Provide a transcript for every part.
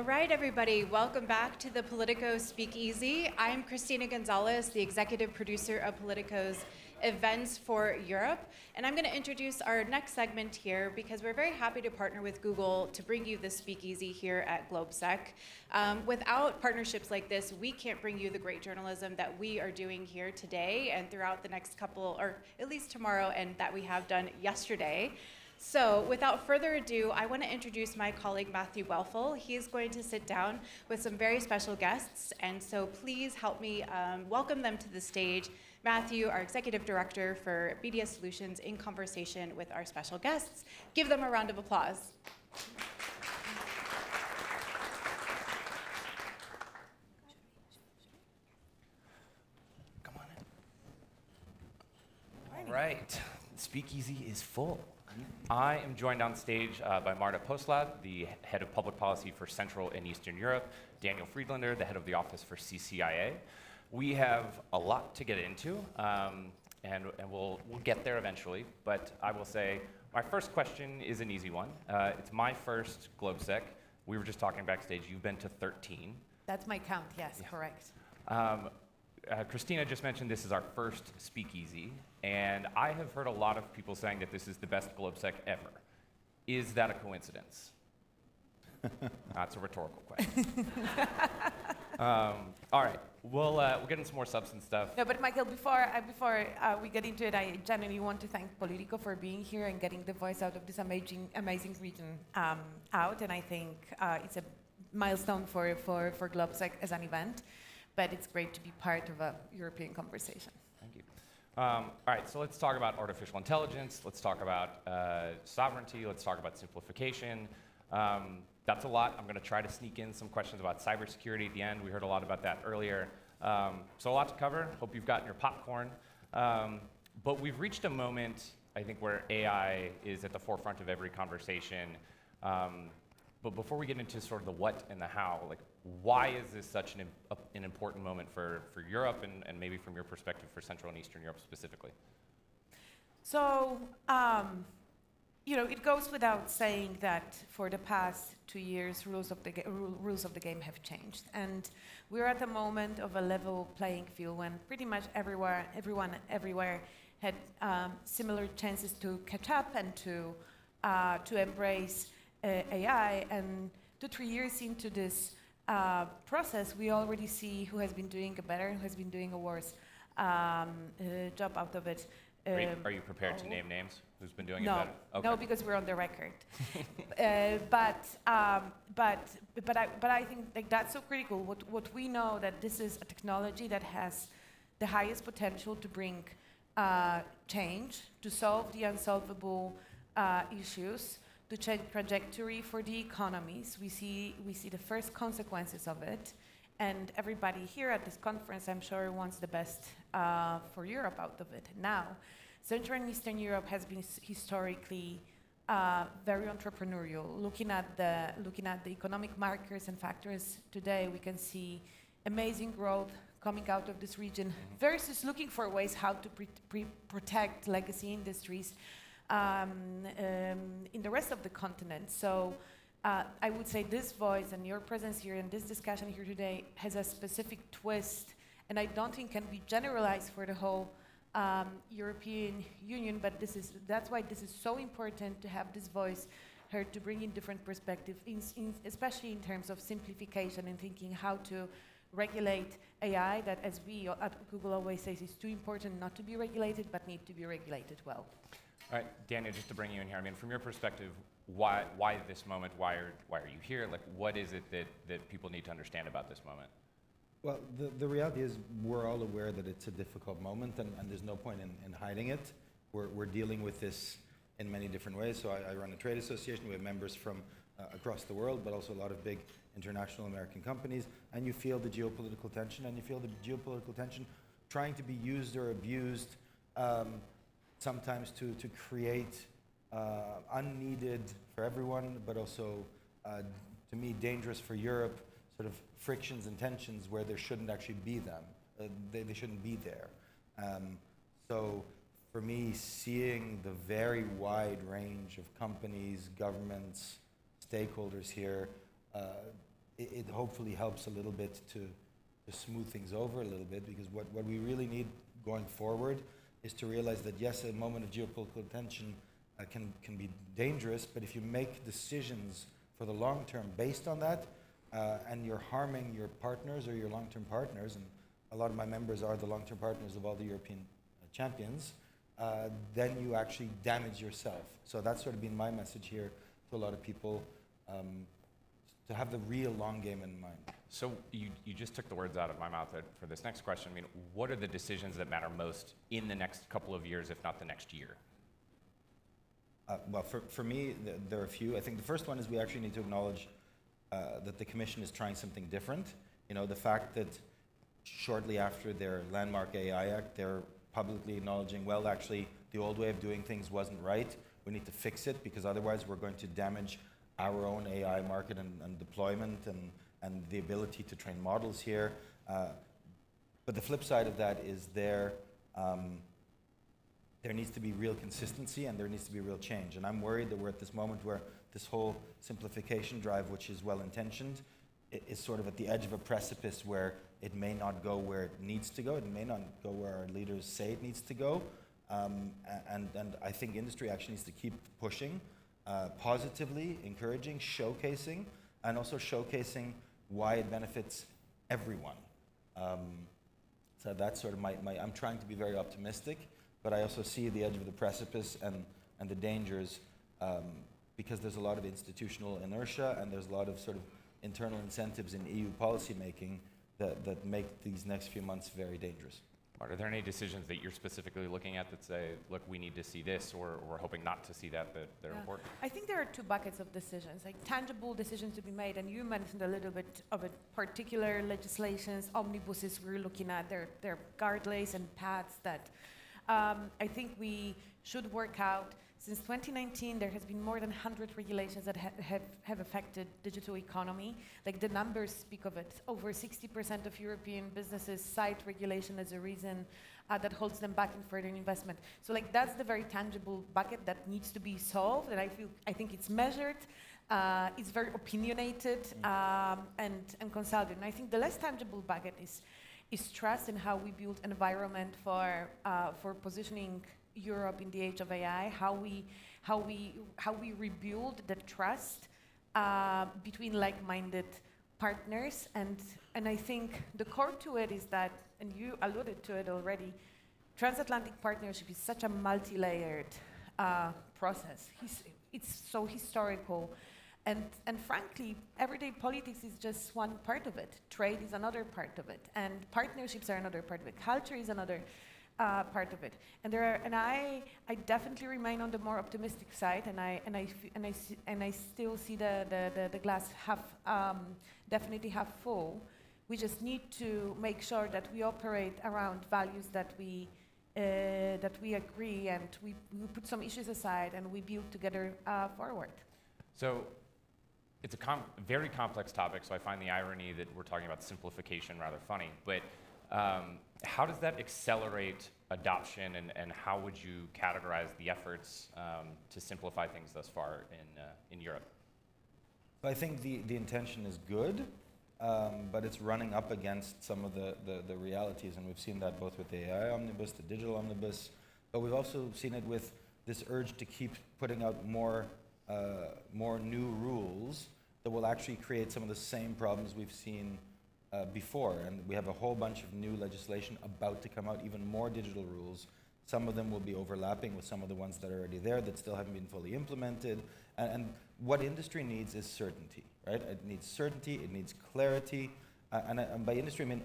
All right, everybody, welcome back to the Politico Speakeasy. I'm Christina Gonzalez, the executive producer of Politico's events for Europe. And I'm going to introduce our next segment here because we're very happy to partner with Google to bring you this speakeasy here at GlobeSec. Without partnerships like this, we can't bring you the great journalism that we are doing here today and throughout the next couple, or at least tomorrow, and that we have done yesterday. So without further ado, I want to introduce my colleague Matthew Welfel. He is going to sit down with some very special guests, and so please help me welcome them to the stage. Matthew, our Executive Director for Media Solutions, in conversation with our special guests. Give them a round of applause. Come on in. All right, Speakeasy is full. I am joined on stage by Marta Postlad, the head of public policy for Central and Eastern Europe, Daniel Friedlander, the head of the office for CCIA. We have a lot to get into, and we'll get there eventually, but I will say my first question is an easy one. It's my first GlobeSec. We were just talking backstage. You've been to 13. That's my count, yes, yeah. Correct. Christina just mentioned this is our first speakeasy, and I have heard a lot of people saying that this is the best GlobeSec ever. Is that a coincidence? That's a rhetorical question. All right, we'll get into some more substance stuff. No, but Michael, before we get into it, I genuinely want to thank Politico for being here and getting the voice out of this amazing region out, and I think it's a milestone for GlobeSec as an event. But it's great to be part of a European conversation. Thank you. All right, so let's talk about artificial intelligence. Let's talk about sovereignty. Let's talk about simplification. That's a lot. I'm going to try to sneak in some questions about cybersecurity at the end. We heard a lot about that earlier. So a lot to cover. Hope you've gotten your popcorn. But we've reached a moment, I think, where AI is at the forefront of every conversation. But before we get into sort of the what and the how, like, why is this such an important moment for Europe and maybe from your perspective for Central and Eastern Europe specifically? So, it goes without saying that for the past 2 years, rules of the game have changed. And we're at a moment of a level playing field when pretty much everyone everywhere had similar chances to catch up and to embrace AI. And 2-3 years into this process, we already see who has been doing a better, who has been doing a worse job out of it. Are you prepared to name names? Who's been doing it better? Okay. No, because we're on the record. But I think like that's so critical. What we know that this is a technology that has the highest potential to bring change, to solve the unsolvable issues, to change trajectory for the economies. We see the first consequences of it, and everybody here at this conference, I'm sure, wants the best for Europe out of it. Now, Central and Eastern Europe has been historically very entrepreneurial. Looking at the economic markers and factors today, we can see amazing growth coming out of this region versus looking for ways how to protect legacy industries in the rest of the continent. So I would say this voice and your presence here and this discussion here today has a specific twist, and I don't think can be generalized for the whole European Union, but that's why this is so important to have this voice heard, to bring in different perspectives, especially in terms of simplification and thinking how to regulate AI, that as we at Google always says is too important not to be regulated, but need to be regulated well. All right, Daniel, just to bring you in here, I mean, from your perspective, why this moment? Why are you here? Like, what is it that people need to understand about this moment? Well, the reality is we're all aware that it's a difficult moment, and there's no point in hiding it. We're dealing with this in many different ways. So I run a trade association. We have members from across the world, but also a lot of big international American companies. And you feel the geopolitical tension, trying to be used or abused sometimes to create unneeded for everyone, but also, to me, dangerous for Europe, sort of frictions and tensions where there shouldn't actually be them. They shouldn't be there. So for me, seeing the very wide range of companies, governments, stakeholders here, it hopefully helps a little bit to smooth things over a little bit, because what we really need going forward is to realize that yes, a moment of geopolitical tension can be dangerous, but if you make decisions for the long term based on that, and you're harming your partners or your long-term partners, and a lot of my members are the long-term partners of all the European champions, then you actually damage yourself. So that's sort of been my message here to a lot of people, to have the real long game in mind. So you just took the words out of my mouth for this next question. I mean, what are the decisions that matter most in the next couple of years, if not the next year? Well, for me, there are a few. I think the first one is we actually need to acknowledge that the Commission is trying something different. You know, the fact that shortly after their landmark AI Act, they're publicly acknowledging, well, actually, the old way of doing things wasn't right. We need to fix it, because otherwise we're going to damage our own AI market and deployment and the ability to train models here. But the flip side of that is there needs to be real consistency, and there needs to be real change. And I'm worried that we're at this moment where this whole simplification drive, which is well-intentioned, is sort of at the edge of a precipice where it may not go where it needs to go. It may not go where our leaders say it needs to go. And I think industry actually needs to keep pushing, positively, encouraging, showcasing, and also showcasing why it benefits everyone. So that's sort of I'm trying to be very optimistic, but I also see the edge of the precipice and the dangers, because there's a lot of institutional inertia, and there's a lot of sort of internal incentives in EU policy making that make these next few months very dangerous. Are there any decisions that you're specifically looking at that say, look, we need to see this, or we're hoping not to see that are important? I think there are two buckets of decisions, like tangible decisions to be made, and you mentioned a little bit of it, particular legislations, omnibuses we're looking at, they're guardrails and paths that I think we should work out. Since 2019, there has been more than 100 regulations that have affected digital economy. Like, the numbers speak of it. Over 60% of European businesses cite regulation as a reason that holds them back in further investment. So, like, that's the very tangible bucket that needs to be solved, and I think it's measured, it's very opinionated, and consulted. And I think the less tangible bucket is trust in how we build environment for positioning Europe in the age of AI, how we rebuild the trust between like-minded partners, and I think the core to it is that, and you alluded to it already, transatlantic partnership is such a multi-layered process. It's so historical, and frankly, everyday politics is just one part of it. Trade is another part of it, and partnerships are another part of it. Culture is another part of it, and I definitely remain on the more optimistic side, and I still see the glass definitely half full. We just need to make sure that we operate around values that we agree, and we put some issues aside and we build together forward. So it's a very complex topic, so I find the irony that we're talking about simplification rather funny, but how does that accelerate adoption, and how would you categorize the efforts to simplify things thus far in Europe? I think the intention is good, but it's running up against some of the realities, and we've seen that both with the AI omnibus, the digital omnibus, but we've also seen it with this urge to keep putting out more new rules that will actually create some of the same problems we've seen before. And we have a whole bunch of new legislation about to come out, even more digital rules. Some of them will be overlapping with some of the ones that are already there that still haven't been fully implemented. And what industry needs is certainty, right? It needs certainty, it needs clarity. And by industry, I mean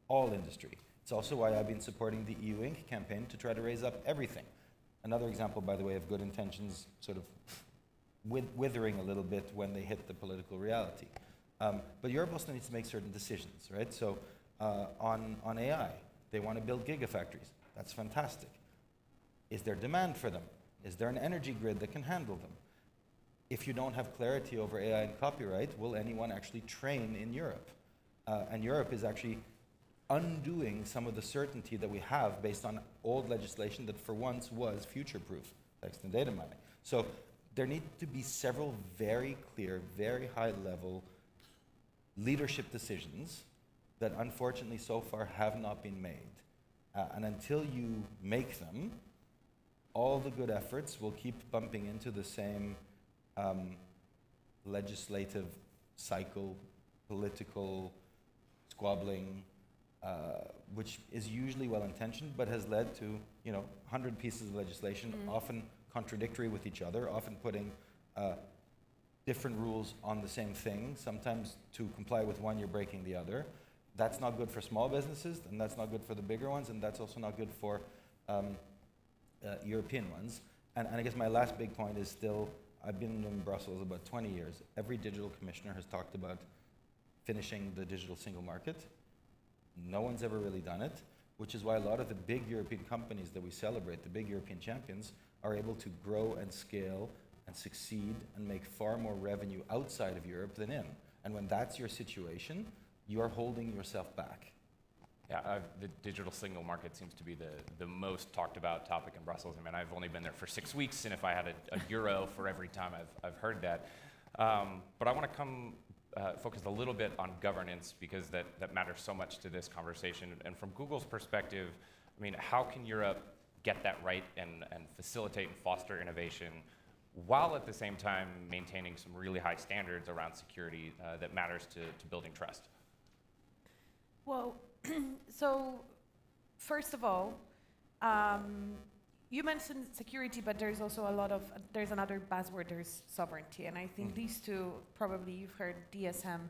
all industry. It's also why I've been supporting the EU Inc. campaign to try to raise up everything. Another example, by the way, of good intentions sort of withering a little bit when they hit the political reality. But Europe also needs to make certain decisions, right? So on AI, they want to build gigafactories. That's fantastic. Is there demand for them? Is there an energy grid that can handle them? If you don't have clarity over AI and copyright, will anyone actually train in Europe? And Europe is actually undoing some of the certainty that we have based on old legislation that for once was future-proof, text and data mining. So there need to be several very clear, very high-level leadership decisions that unfortunately so far have not been made. And until you make them, all the good efforts will keep bumping into the same legislative cycle, political squabbling, which is usually well-intentioned, but has led to 100 pieces of legislation, often contradictory with each other, often putting different rules on the same thing. Sometimes to comply with one, you're breaking the other. That's not good for small businesses, and that's not good for the bigger ones, and that's also not good for European ones. And I guess my last big point is still, I've been in Brussels about 20 years. Every digital commissioner has talked about finishing the digital single market. No one's ever really done it, which is why a lot of the big European companies that we celebrate, the big European champions, are able to grow and scale and succeed and make far more revenue outside of Europe than in. And when that's your situation, you are holding yourself back. Yeah, the digital single market seems to be the most talked about topic in Brussels. I mean, I've only been there for 6 weeks, and if I had a euro for every time I've heard that. But I want to come focus a little bit on governance, because that matters so much to this conversation. And from Google's perspective, I mean, how can Europe get that right and facilitate and foster innovation while at the same time maintaining some really high standards around security that matters to building trust? Well, so first of all, you mentioned security, but there's also there's another buzzword, there's sovereignty. And I think these two, probably you've heard DSM,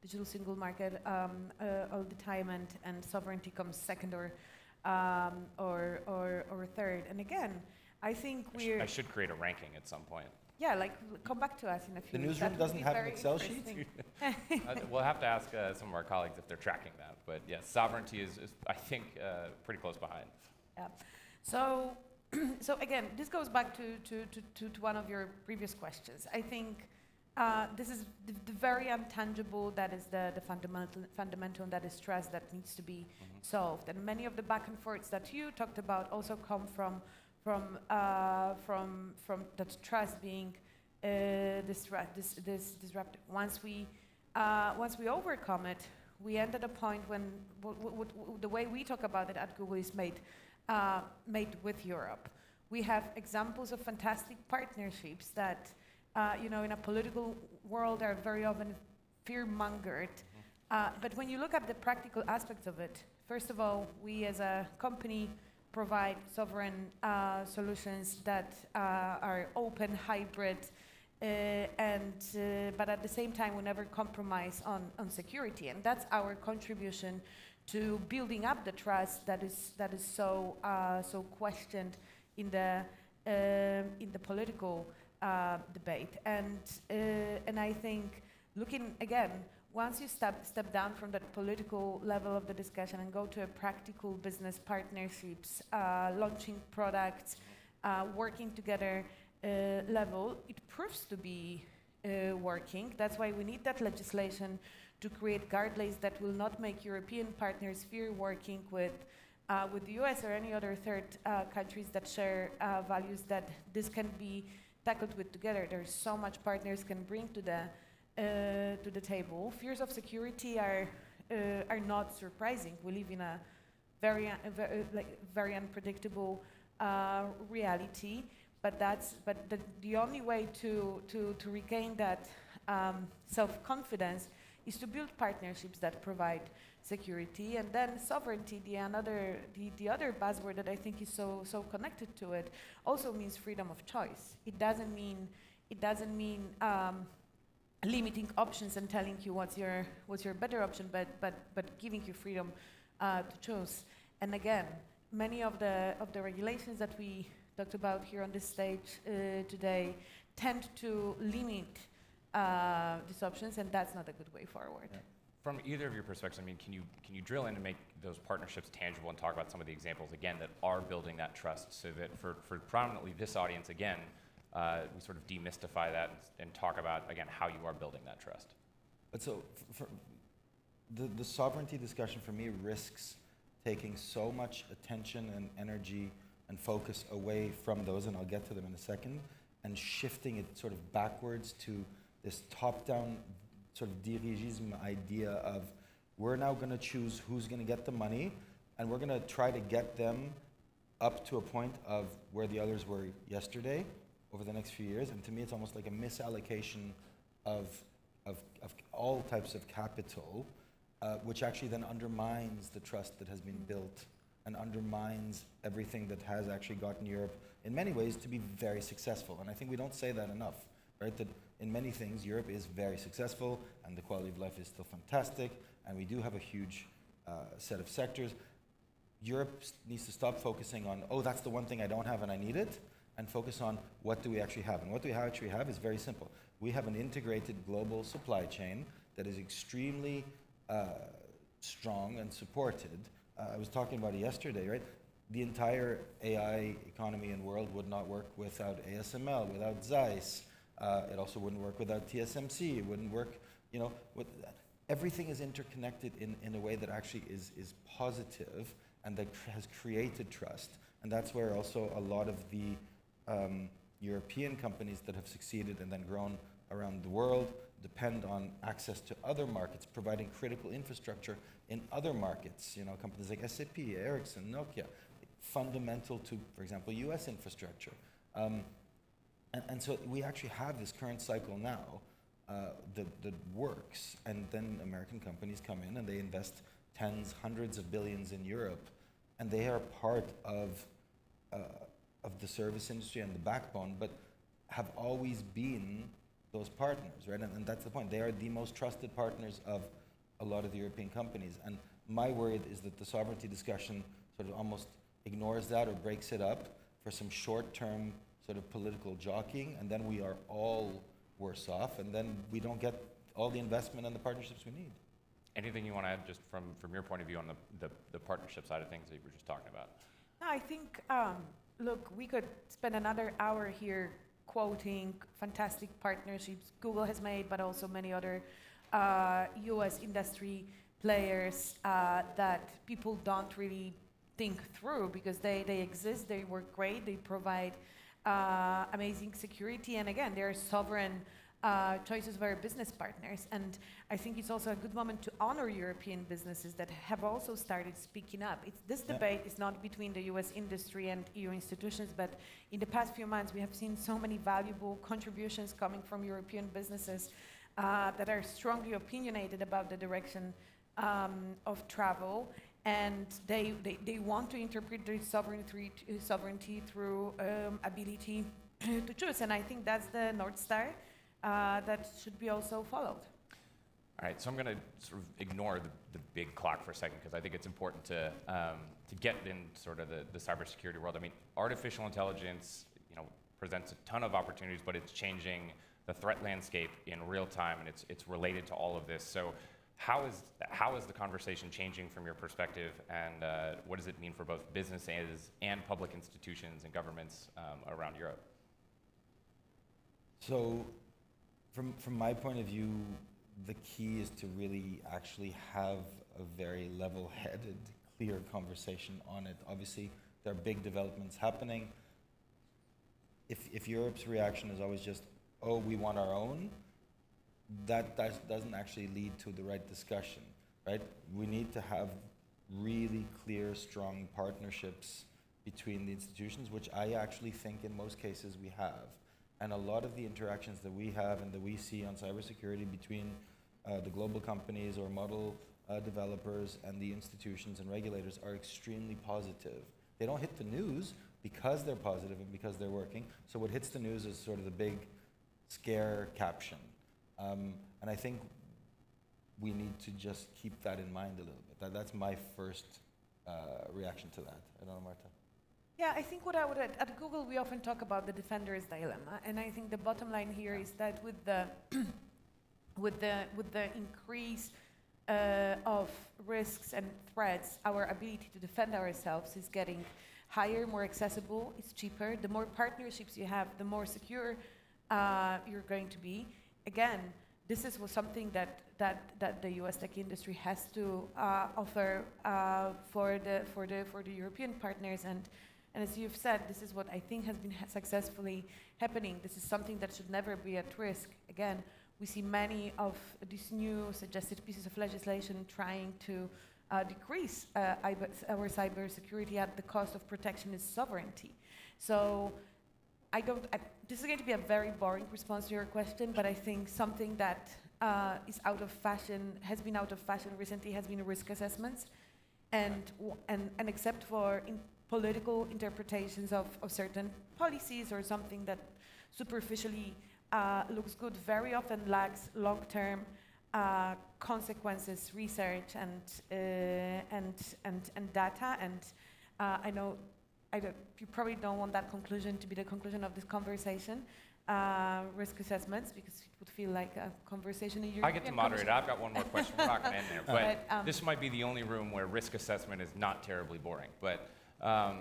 digital single market, all the time, and sovereignty comes second or third. And again, I think I should create a ranking at some point. Yeah, like come back to us in a few. The newsroom doesn't have an Excel sheet? We'll have to ask some of our colleagues if they're tracking that. But yes, sovereignty is I think, pretty close behind. Yeah. So, so again, this goes back to one of your previous questions. I think this is the very intangible, that is the fundamental, and that is trust that needs to be solved. And many of the back and forths that you talked about also come from that trust being disrupted. Once we overcome it, we end at a point when the way we talk about it at Google is made with Europe. We have examples of fantastic partnerships that in a political world are very often fear-mongered. But when you look at the practical aspects of it, first of all, we as a company provide sovereign solutions that are open, hybrid, but at the same time we never compromise on security, and that's our contribution to building up the trust that is so questioned in the political debate. And I think, looking again, once you step down from that political level of the discussion and go to a practical business partnerships, launching products, working together level, it proves to be working. That's why we need that legislation to create guardrails that will not make European partners fear working with the US or any other third countries that share values that this can be tackled with together. There's so much partners can bring to the table. Fears of security are not surprising. We live in a very unpredictable reality. But the only way to regain that self-confidence is to build partnerships that provide security. And then sovereignty, the other buzzword that I think is so connected to it, also means freedom of choice. It doesn't mean limiting options and telling you what's your better option, but giving you freedom to choose. And again, many of the regulations that we talked about here on this stage today tend to limit these options, and that's not a good way forward. Yeah. From either of your perspectives, I mean, can you drill in and make those partnerships tangible and talk about some of the examples again that are building that trust, so that for prominently this audience again, we sort of demystify that and talk about again how you are building that trust. But so the sovereignty discussion for me risks taking so much attention and energy and focus away from those, and I'll get to them in a second, and shifting it sort of backwards to this top-down sort of dirigisme idea of we're now going to choose who's going to get the money, and we're going to try to get them up to a point of where the others were yesterday over the next few years. And to me, it's almost like a misallocation of all types of capital, which actually then undermines the trust that has been built and undermines everything that has actually gotten Europe, in many ways, to be very successful. And I think we don't say that enough, right? That in many things, Europe is very successful, and the quality of life is still fantastic, and we do have a huge set of sectors. Europe needs to stop focusing on, oh, that's the one thing I don't have and I need it, and focus on what do we actually have. And what we actually have is very simple. We have an integrated global supply chain that is extremely strong and supported. I was talking about it yesterday, right? The entire AI economy and world would not work without ASML, without Zeiss. It also wouldn't work without TSMC. It wouldn't work, everything is interconnected in a way that actually is positive and that has created trust. And that's where also a lot of the European companies that have succeeded and then grown around the world depend on access to other markets, providing critical infrastructure in other markets. Companies like SAP, Ericsson, Nokia, fundamental to, for example, US infrastructure. And so we actually have this current cycle now that works, and then American companies come in and they invest tens, hundreds of billions in Europe, and they are part of the service industry and the backbone, but have always been those partners, right? And that's the point. They are the most trusted partners of a lot of the European companies. And my worry is that the sovereignty discussion sort of almost ignores that or breaks it up for some short-term sort of political jockeying, and then we are all worse off, and then we don't get all the investment and the partnerships we need. Anything you want to add just from your point of view on the partnership side of things that you were just talking about? No, I think, look, we could spend another hour here quoting fantastic partnerships Google has made, but also many other US industry players that people don't really think through because they exist, they work great, they provide amazing security, and again, they're sovereign choices of our business partners. And I think it's also a good moment to honor European businesses that have also started speaking up. This debate is not between the US industry and EU institutions, but in the past few months we have seen so many valuable contributions coming from European businesses that are strongly opinionated about the direction of travel, and they want to interpret their sovereignty through ability to choose. And I think that's the North Star that should be also followed. All right, so I'm going to sort of ignore the big clock for a second because I think it's important to get in sort of the cybersecurity world. I mean, artificial intelligence, presents a ton of opportunities, but it's changing the threat landscape in real time, and it's related to all of this. So how is the conversation changing from your perspective, and what does it mean for both businesses and public institutions and governments around Europe? So from my point of view, the key is to really actually have a very level-headed, clear conversation on it. Obviously, there are big developments happening. If Europe's reaction is always just, oh, we want our own, that doesn't actually lead to the right discussion, right? We need to have really clear, strong partnerships between the institutions, which I actually think in most cases we have. And a lot of the interactions that we have and that we see on cybersecurity between the global companies or model developers and the institutions and regulators are extremely positive. They don't hit the news because they're positive and because they're working. So what hits the news is sort of the big scare caption. And I think we need to just keep that in mind a little bit. That's my first reaction to that. I don't know, Marta. Yeah, I think what I would add, at Google we often talk about the defender's dilemma, and I think the bottom line here is that with the with the increase of risks and threats, our ability to defend ourselves is getting higher, more accessible, it's cheaper. The more partnerships you have, the more secure you're going to be. Again, this is something that the US tech industry has to offer for the European partners, and as you've said, this is what I think has been successfully happening. This is something that should never be at risk. Again, we see many of these new suggested pieces of legislation trying to decrease our cybersecurity at the cost of protectionist sovereignty. So this is going to be a very boring response to your question, but I think something that is out of fashion, has been out of fashion recently, has been risk assessments. And except for political interpretations of certain policies or something that superficially looks good, very often lacks long-term consequences, research, and data. And I know you probably don't want that conclusion to be the conclusion of this conversation, risk assessments, because it would feel like a conversation in European I get to moderate. I've got one more question. We're not going to end there, but But, this might be the only room where risk assessment is not terribly boring. But I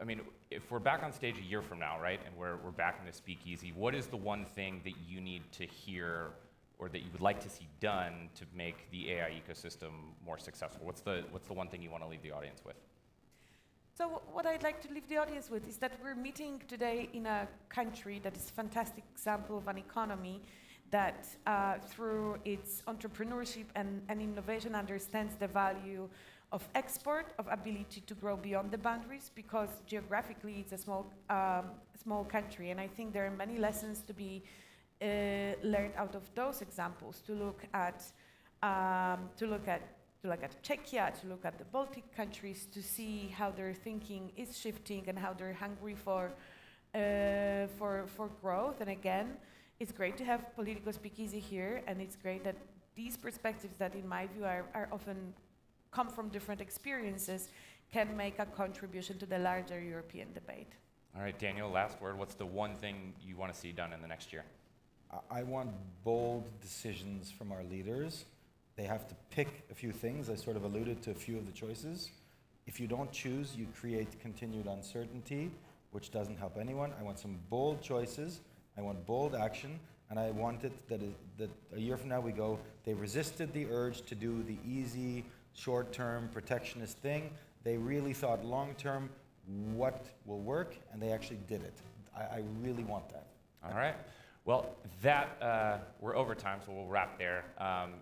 mean, if we're back on stage a year from now, right, and we're back in the speakeasy, what is the one thing that you need to hear or that you would like to see done to make the AI ecosystem more successful? What's the one thing you want to leave the audience with? So what I'd like to leave the audience with is that we're meeting today in a country that is a fantastic example of an economy that through its entrepreneurship and innovation understands the value of export, of ability to grow beyond the boundaries, because geographically it's a small country. And I think there are many lessons to be learned out of those examples, to look at Czechia, to look at the Baltic countries, to see how their thinking is shifting and how they're hungry for growth. And again, it's great to have Politico Speakeasy here, and it's great that these perspectives that, in my view, are often come from different experiences, can make a contribution to the larger European debate. All right, Daniel, last word. What's the one thing you want to see done in the next year? I want bold decisions from our leaders. They have to pick a few things. I sort of alluded to a few of the choices. If you don't choose, you create continued uncertainty, which doesn't help anyone. I want some bold choices. I want bold action. And I want it that a year from now we go, they resisted the urge to do the easy, short-term, protectionist thing. They really thought long-term, what will work, and they actually did it. I really want that. All right. Well, we're over time, so we'll wrap there.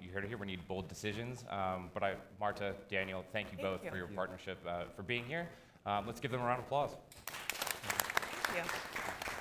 You heard it here. We need bold decisions. But Marta, Daniel, thank you both for your partnership, for being here. Let's give them a round of applause. Thank you.